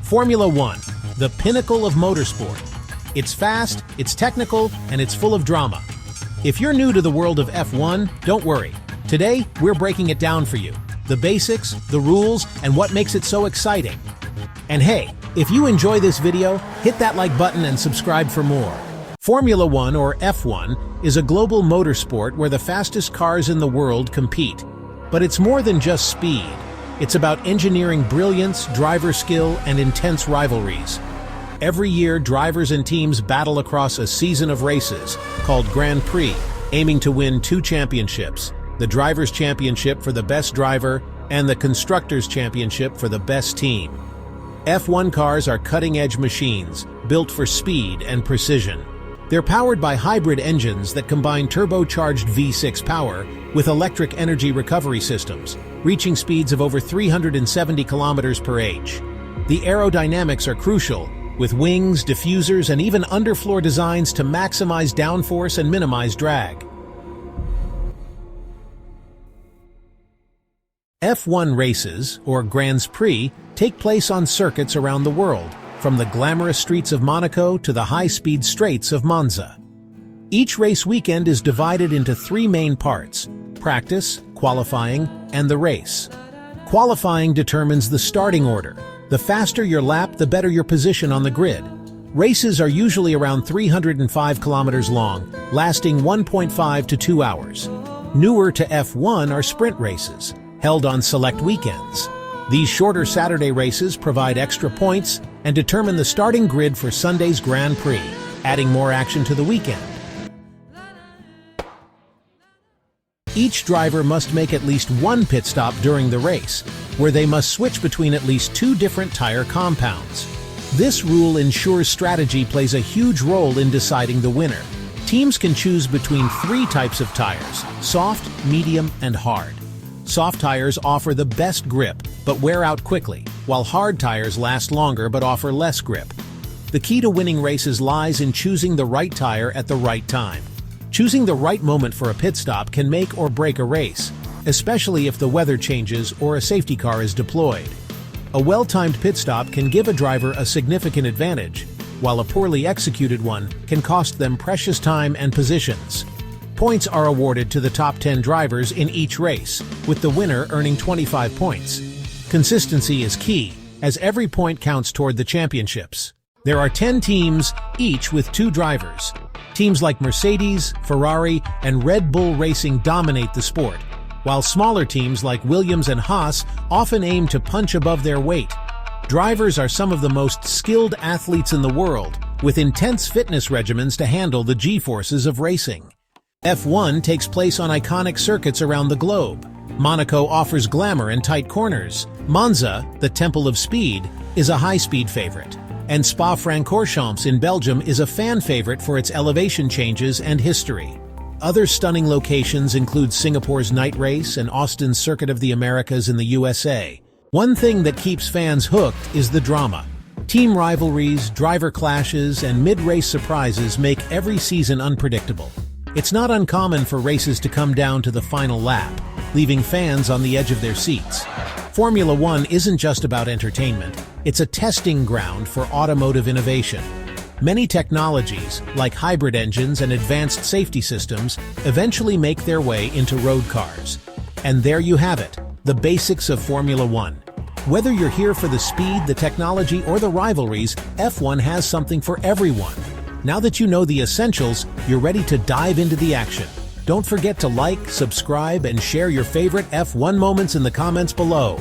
Formula One, the pinnacle of motorsport. It's fast, it's technical, and it's full of drama. If you're new to the world of F1, don't worry. Today, we're breaking it down for you. The basics, the rules, and what makes it so exciting. And hey, if you enjoy this video, hit that like button and subscribe for more. Formula One, or F1, is a global motorsport where the fastest cars in the world compete. But it's more than just speed. It's about engineering brilliance, driver skill, and intense rivalries. Every year, drivers and teams battle across a season of races, called Grand Prix, aiming to win 2 championships: the Drivers' Championship for the best driver and the Constructors' Championship for the best team. F1 cars are cutting-edge machines, built for speed and precision. They're powered by hybrid engines that combine turbocharged V6 power with electric energy recovery systems, reaching speeds of over 370 kilometers per h. The aerodynamics are crucial, with wings, diffusers, and even underfloor designs to maximize downforce and minimize drag. F1 races, or Grands Prix, take place on circuits around the world, from the glamorous streets of Monaco to the high-speed straights of Monza. Each race weekend is divided into 3 main parts: practice, qualifying, and the race. Qualifying determines the starting order. The faster your lap, the better your position on the grid. Races are usually around 305 kilometers long, lasting 1.5 to 2 hours. Newer to F1 are sprint races, held on select weekends. These shorter Saturday races provide extra points and determine the starting grid for Sunday's Grand Prix, adding more action to the weekend. Each driver must make at least 1 pit stop during the race, where they must switch between at least 2 different tire compounds. This rule ensures strategy plays a huge role in deciding the winner. Teams can choose between 3 types of tires: soft, medium, and hard. Soft tires offer the best grip, but wear out quickly, while hard tires last longer but offer less grip. The key to winning races lies in choosing the right tire at the right time. Choosing the right moment for a pit stop can make or break a race, especially if the weather changes or a safety car is deployed. A well-timed pit stop can give a driver a significant advantage, while a poorly executed one can cost them precious time and positions. Points are awarded to the top 10 drivers in each race, with the winner earning 25 points. Consistency is key, as every point counts toward the championships. There are 10 teams, each with 2 drivers. Teams like Mercedes, Ferrari, and Red Bull Racing dominate the sport, while smaller teams like Williams and Haas often aim to punch above their weight. Drivers are some of the most skilled athletes in the world, with intense fitness regimens to handle the G-forces of racing. F1 takes place on iconic circuits around the globe. Monaco offers glamour and tight corners. Monza, the Temple of Speed, is a high-speed favorite. And Spa-Francorchamps in Belgium is a fan favorite for its elevation changes and history. Other stunning locations include Singapore's night race and Austin's Circuit of the Americas in the USA. One thing that keeps fans hooked is the drama. Team rivalries, driver clashes, and mid-race surprises make every season unpredictable. It's not uncommon for races to come down to the final lap, leaving fans on the edge of their seats. Formula One isn't just about entertainment, it's a testing ground for automotive innovation. Many technologies, like hybrid engines and advanced safety systems, eventually make their way into road cars. And there you have it, the basics of Formula One. Whether you're here for the speed, the technology, or the rivalries, F1 has something for everyone. Now that you know the essentials, you're ready to dive into the action. Don't forget to like, subscribe, and share your favorite F1 moments in the comments below.